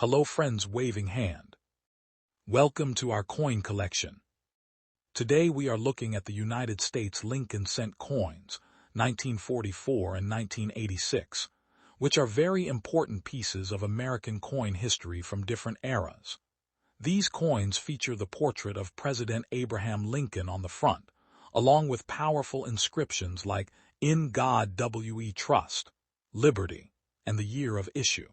Hello friends waving hand. Welcome to our coin collection. Today we are looking at the United States Lincoln cent coins, 1944 and 1986, which are very important pieces of American coin history from different eras. These coins feature the portrait of President Abraham Lincoln on the front, along with powerful inscriptions like "In God We Trust," "Liberty," and the year of issue.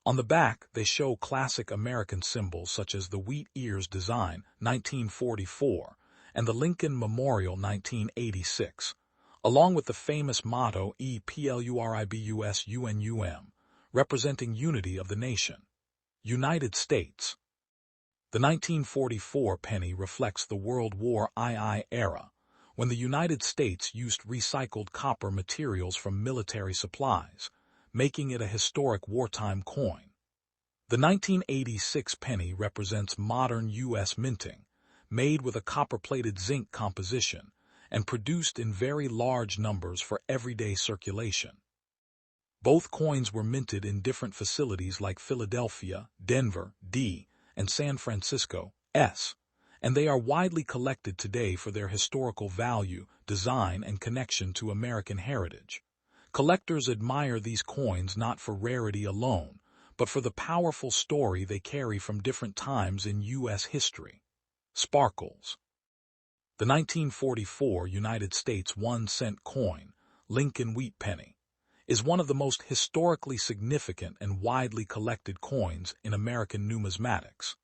On the back, they show classic American symbols such as the wheat ears design, 1944, and the Lincoln Memorial, 1986, along with the famous motto PLURIBUS UNUM, representing unity of the nation. United States. The 1944 penny reflects the World War II era, when the United States used recycled copper materials from military supplies, making it a historic wartime coin. The 1986 penny represents modern U.S. minting, made with a copper-plated zinc composition and produced in very large numbers for everyday circulation. Both coins were minted in different facilities like Philadelphia, Denver, D., and San Francisco, S., and they are widely collected today for their historical value, design, and connection to American heritage. Collectors admire these coins not for rarity alone, but for the powerful story they carry from different times in U.S. history. Sparkles. The 1944 United States 1 cent coin, Lincoln Wheat Penny, is one of the most historically significant and widely collected coins in American numismatics.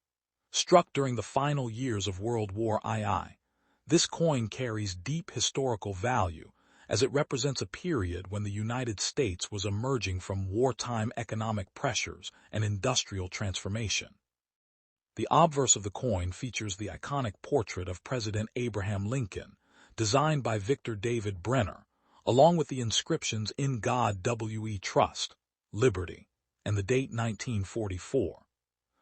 Struck during the final years of World War II, this coin carries deep historical value, as it represents a period when the United States was emerging from wartime economic pressures and industrial transformation. The obverse of the coin features the iconic portrait of President Abraham Lincoln, designed by Victor David Brenner, along with the inscriptions "In God We Trust," "Liberty," and the date 1944.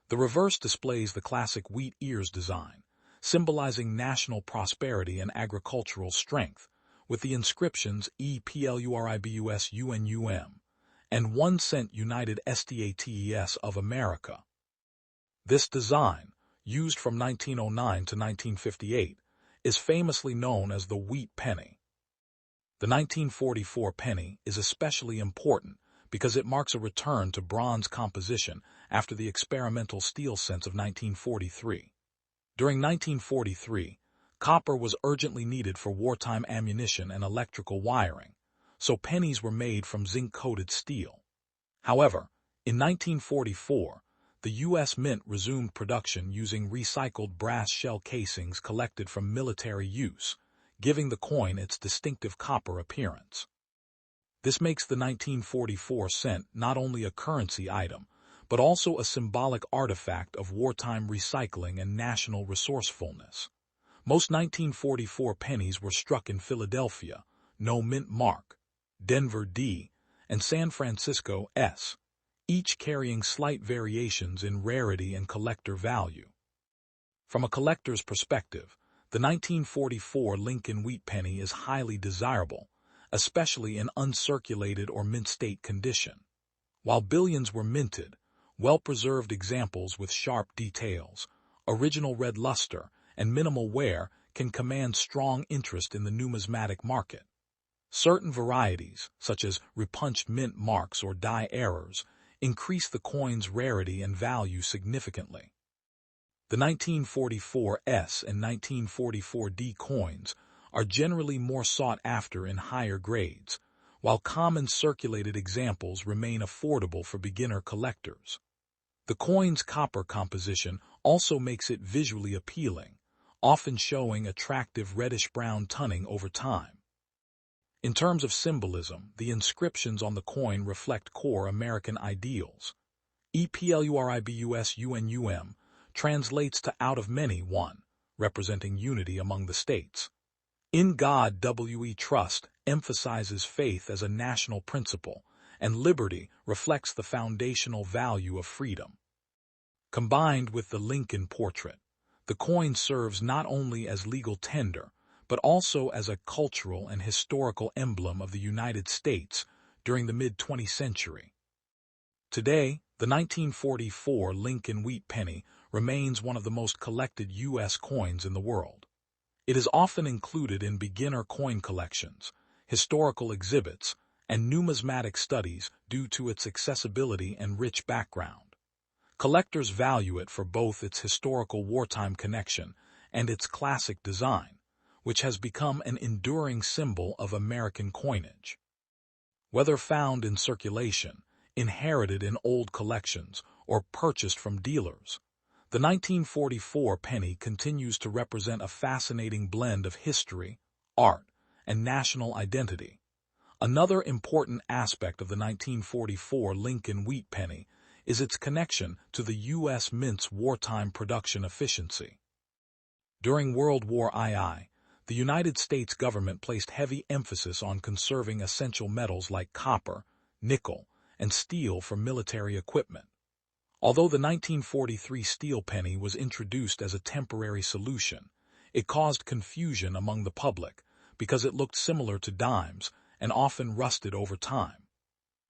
The reverse displays the classic wheat ears design, symbolizing national prosperity and agricultural strength, with the inscriptions PLURIBUS UNUM and 1 cent United States of America. This design, used from 1909 to 1958, is famously known as the wheat penny. The 1944 penny is especially important because it marks a return to bronze composition after the experimental steel cents of 1943. During 1943, copper was urgently needed for wartime ammunition and electrical wiring, so pennies were made from zinc-coated steel. However, in 1944, the U.S. Mint resumed production using recycled brass shell casings collected from military use, giving the coin its distinctive copper appearance. This makes the 1944 cent not only a currency item, but also a symbolic artifact of wartime recycling and national resourcefulness. Most 1944 pennies were struck in Philadelphia, no mint mark, Denver, D., and San Francisco, S., each carrying slight variations in rarity and collector value. From a collector's perspective, the 1944 Lincoln Wheat Penny is highly desirable, especially in uncirculated or mint-state condition. While billions were minted, well-preserved examples with sharp details, original red luster, and minimal wear can command strong interest in the numismatic market. Certain varieties, such as repunched mint marks or die errors, increase the coin's rarity and value significantly. The 1944 S and 1944 D coins are generally more sought after in higher grades, while common circulated examples remain affordable for beginner collectors. The coin's copper composition also makes it visually appealing, often showing attractive reddish-brown toning over time. In terms of symbolism, the inscriptions on the coin reflect core American ideals. PLURIBUS UNUM translates to "out of many, one," representing unity among the states. "In God We Trust" emphasizes faith as a national principle, and "Liberty" reflects the foundational value of freedom. Combined with the Lincoln portrait, the coin serves not only as legal tender, but also as a cultural and historical emblem of the United States during the mid-20th century. Today, The 1944 Lincoln wheat penny remains one of the most collected U.S. coins in the world. It is often included in beginner coin collections, historical exhibits, and numismatic studies due to its accessibility and rich background. Collectors value it for both its historical wartime connection and its classic design, which has become an enduring symbol of American coinage. Whether found in circulation, inherited in old collections, or purchased from dealers, the 1944 penny continues to represent a fascinating blend of history, art, and national identity. Another important aspect of the 1944 Lincoln wheat penny is its connection to the U.S. Mint's wartime production efficiency. During World War II, the United States government placed heavy emphasis on conserving essential metals like copper, nickel, and steel for military equipment. Although the 1943 steel penny was introduced as a temporary solution, it caused confusion among the public because it looked similar to dimes and often rusted over time.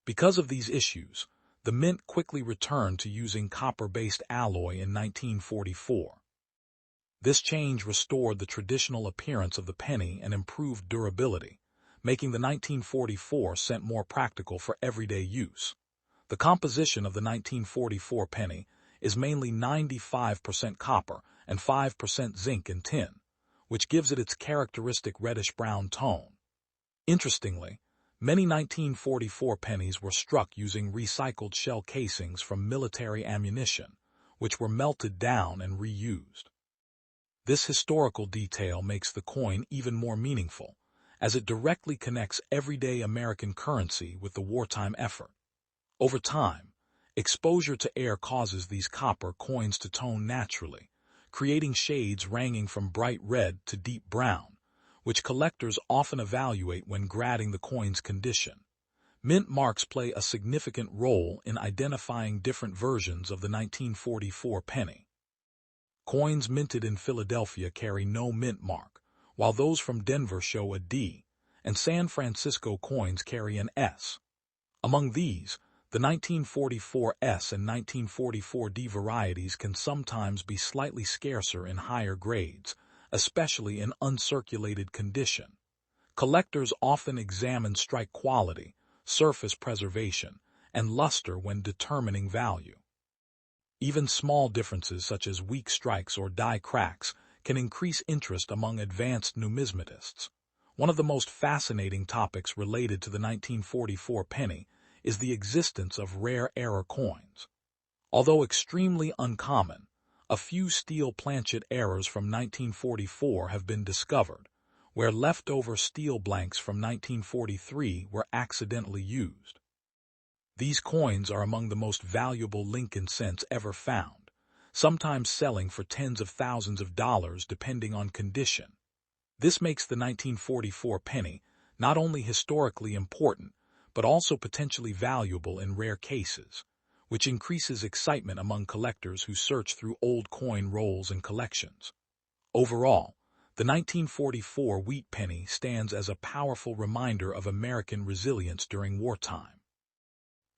Because of these issues, the Mint quickly returned to using copper-based alloy in 1944. This change restored the traditional appearance of the penny and improved durability, making the 1944 cent more practical for everyday use. The composition of the 1944 penny is mainly 95% copper and 5% zinc and tin, which gives it its characteristic reddish-brown tone. Interestingly, many 1944 pennies were struck using recycled shell casings from military ammunition, which were melted down and reused. This historical detail makes the coin even more meaningful, as it directly connects everyday American currency with the wartime effort. Over time, exposure to air causes these copper coins to tone naturally, creating shades ranging from bright red to deep brown, which collectors often evaluate when grading the coin's condition. Mint marks play a significant role in identifying different versions of the 1944 penny. Coins minted in Philadelphia carry no mint mark, while those from Denver show a D, and San Francisco coins carry an S. Among these, the 1944S and 1944D varieties can sometimes be slightly scarcer in higher grades, especially in uncirculated condition. Collectors often examine strike quality, surface preservation, and luster when determining value. Even small differences such as weak strikes or die cracks can increase interest among advanced numismatists. One of the most fascinating topics related to the 1944 penny is the existence of rare error coins. Although extremely uncommon, a few steel planchet errors from 1944 have been discovered, where leftover steel blanks from 1943 were accidentally used. These coins are among the most valuable Lincoln cents ever found, sometimes selling for tens of thousands of dollars depending on condition. This makes the 1944 penny not only historically important, but also potentially valuable in rare cases, which increases excitement among collectors who search through old coin rolls and collections. Overall, the 1944 wheat penny stands as a powerful reminder of American resilience during wartime.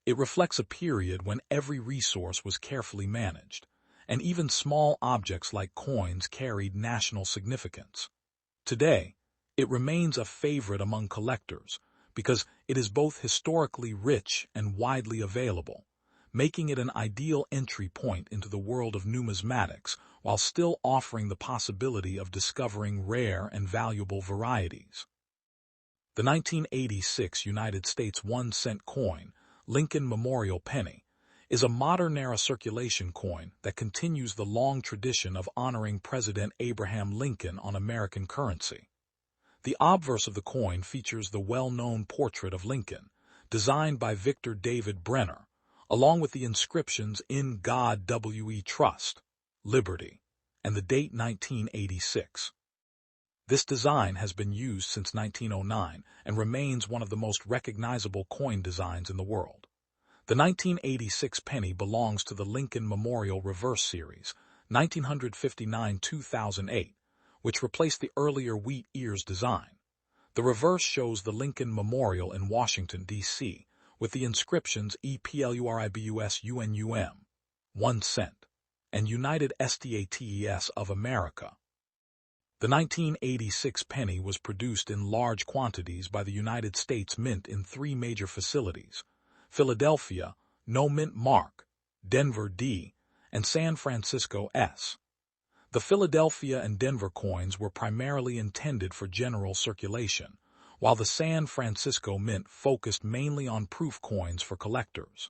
It reflects a period when every resource was carefully managed, and even small objects like coins carried national significance. Today, it remains a favorite among collectors because it is both historically rich and widely available, making it an ideal entry point into the world of numismatics while still offering the possibility of discovering rare and valuable varieties. The 1986 United States 1-cent coin, Lincoln Memorial Penny, is a modern-era circulation coin that continues the long tradition of honoring President Abraham Lincoln on American currency. The obverse of the coin features the well-known portrait of Lincoln, designed by Victor David Brenner, along with the inscriptions "In God We Trust," "Liberty," and the date 1986. This design has been used since 1909 and remains one of the most recognizable coin designs in the world. The 1986 penny belongs to the Lincoln Memorial Reverse Series, 1959-2008, which replaced the earlier wheat ears design. The reverse shows the Lincoln Memorial in Washington, D.C., with the inscriptions PLURIBUS UNUM, 1 cent, and United States of America. The 1986 penny was produced in large quantities by the United States Mint in 3 major facilities: Philadelphia, No Mint Mark, Denver D, and San Francisco S. The Philadelphia and Denver coins were primarily intended for general circulation, while the San Francisco Mint focused mainly on proof coins for collectors.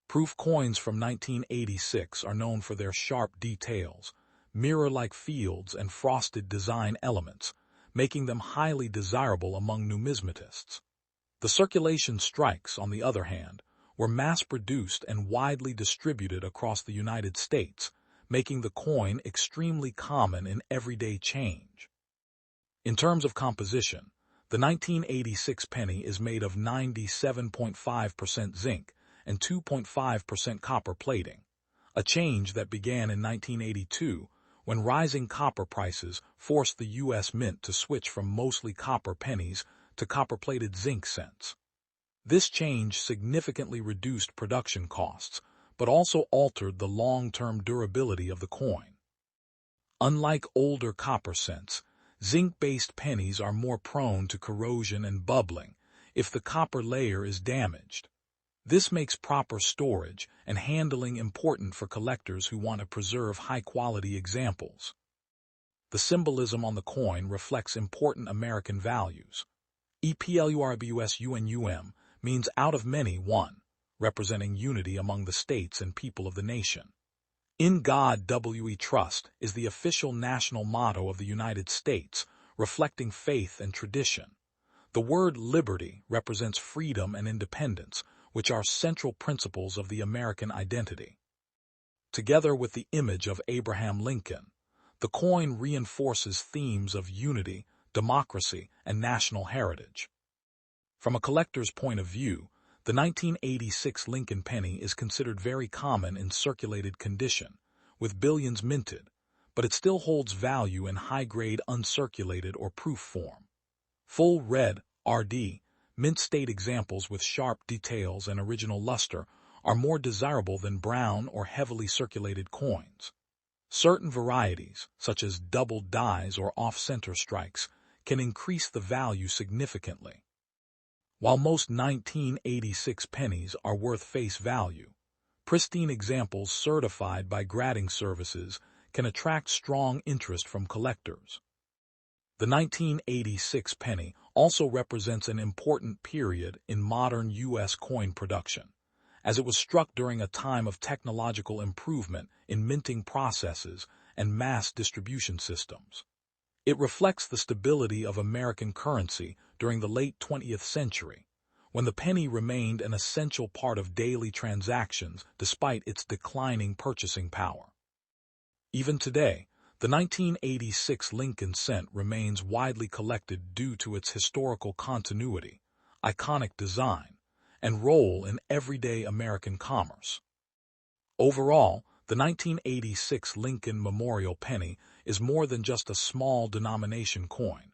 Proof coins from 1986 are known for their sharp details, mirror-like fields, and frosted design elements, making them highly desirable among numismatists. The circulation strikes, on the other hand, were mass-produced and widely distributed across the United States, making the coin extremely common in everyday change. In terms of composition, the 1986 penny is made of 97.5% zinc and 2.5% copper plating, a change that began in 1982 when rising copper prices forced the U.S. Mint to switch from mostly copper pennies to copper-plated zinc cents. This change significantly reduced production costs, but also altered the long-term durability of the coin. Unlike older copper cents, zinc-based pennies are more prone to corrosion and bubbling if the copper layer is damaged. This makes proper storage and handling important for collectors who want to preserve high-quality examples. The symbolism on the coin reflects important American values. PLURIBUS UNUM means out of many, one, representing unity among the states and people of the nation. In God We Trust is the official national motto of the United States, reflecting faith and tradition. The word liberty represents freedom and independence, which are central principles of the American identity. Together with the image of Abraham Lincoln, the coin reinforces themes of unity, democracy, and national heritage. From a collector's point of view, the 1986 Lincoln penny is considered very common in circulated condition, with billions minted, but it still holds value in high-grade uncirculated or proof form. Full red, RD, mint state examples with sharp details and original luster are more desirable than brown or heavily circulated coins. Certain varieties, such as doubled dies or off-center strikes, can increase the value significantly. While most 1986 pennies are worth face value, pristine examples certified by grading services can attract strong interest from collectors. The 1986 penny also represents an important period in modern U.S. coin production, as it was struck during a time of technological improvement in minting processes and mass distribution systems. It reflects the stability of American currency during the late 20th century, when the penny remained an essential part of daily transactions despite its declining purchasing power. Even today, the 1986 Lincoln cent remains widely collected due to its historical continuity, iconic design, and role in everyday American commerce. Overall, the 1986 Lincoln Memorial penny is more than just a small denomination coin.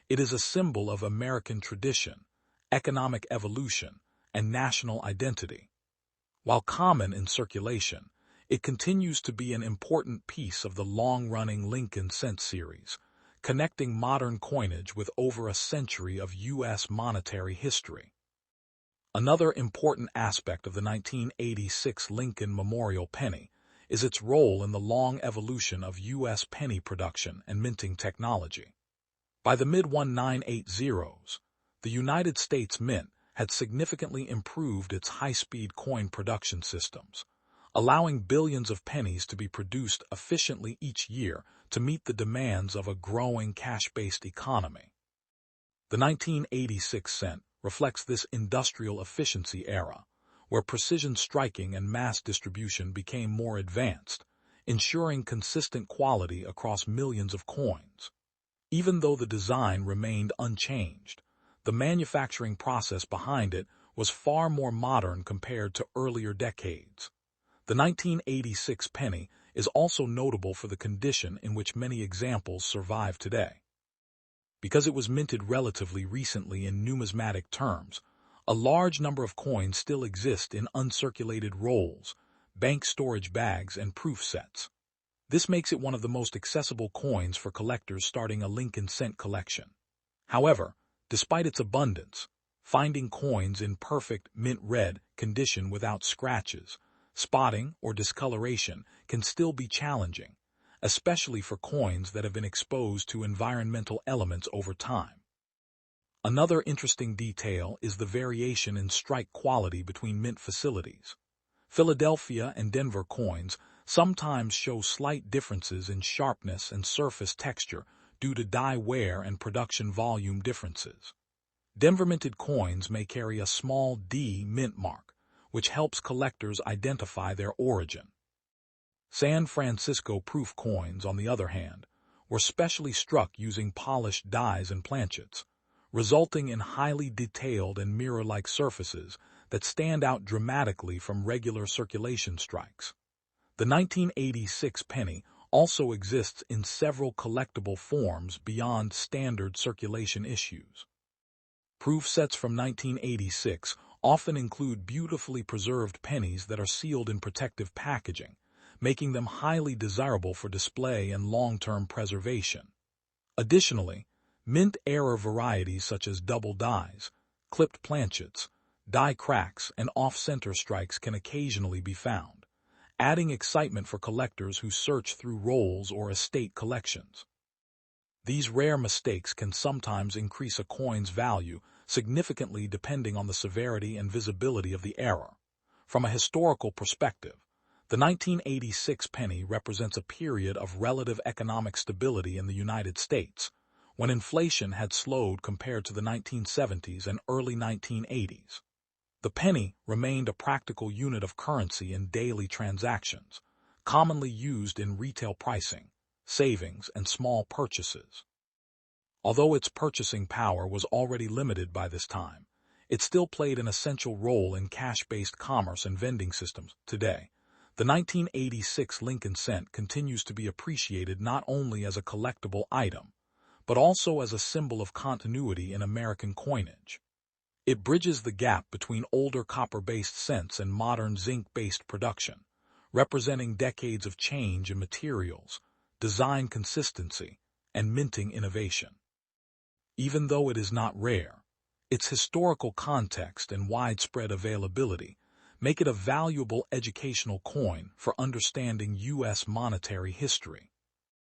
It is a symbol of American tradition, economic evolution, and national identity. While common in circulation, it continues to be an important piece of the long-running Lincoln cent series, connecting modern coinage with over a century of U.S. monetary history. Another important aspect of the 1986 Lincoln Memorial penny is its role in the long evolution of U.S. penny production and minting technology. By the mid-1980s, the United States Mint had significantly improved its high-speed coin production systems, allowing billions of pennies to be produced efficiently each year to meet the demands of a growing cash-based economy. The 1986 cent reflects this industrial efficiency era, where precision striking and mass distribution became more advanced, ensuring consistent quality across millions of coins. Even though the design remained unchanged, the manufacturing process behind it was far more modern compared to earlier decades. The 1986 penny is also notable for the condition in which many examples survive today. Because it was minted relatively recently in numismatic terms, A large number of coins still exist in uncirculated rolls, bank storage bags, and proof sets. This makes it one of the most accessible coins for collectors starting a Lincoln cent collection. However, despite its abundance, finding coins in perfect mint red condition without scratches, spotting, or discoloration can still be challenging, especially for coins that have been exposed to environmental elements over time. Another interesting detail is the variation in strike quality between mint facilities. Philadelphia and Denver coins sometimes show slight differences in sharpness and surface texture due to die wear and production volume differences. Denver minted coins may carry a small D mint mark, which helps collectors identify their origin. San Francisco proof coins, on the other hand, were specially struck using polished dies and planchets, resulting in highly detailed and mirror-like surfaces that stand out dramatically from regular circulation strikes. The 1986 penny also exists in several collectible forms beyond standard circulation issues. Proof sets from 1986 often include beautifully preserved pennies that are sealed in protective packaging, making them highly desirable for display and long-term preservation. Additionally, mint-error varieties such as double dies, clipped planchets, die cracks, and off-center strikes can occasionally be found, adding excitement for collectors who search through rolls or estate collections. These rare mistakes can sometimes increase a coin's value significantly depending on the severity and visibility of the error. From a historical perspective, the 1986 penny represents a period of relative economic stability in the United States, when inflation had slowed compared to the 1970s and early 1980s. The penny remained a practical unit of currency in daily transactions, commonly used in retail pricing, savings, and small purchases. Although its purchasing power was already limited by this time, it still played an essential role in cash-based commerce and vending systems today. The 1986 Lincoln cent continues to be appreciated not only as a collectible item, but also as a symbol of continuity in American coinage. It bridges the gap between older copper-based cents and modern zinc-based production, representing decades of change in materials, design consistency, and minting innovation. Even though it is not rare, its historical context and widespread availability make it a valuable educational coin for understanding U.S. monetary history.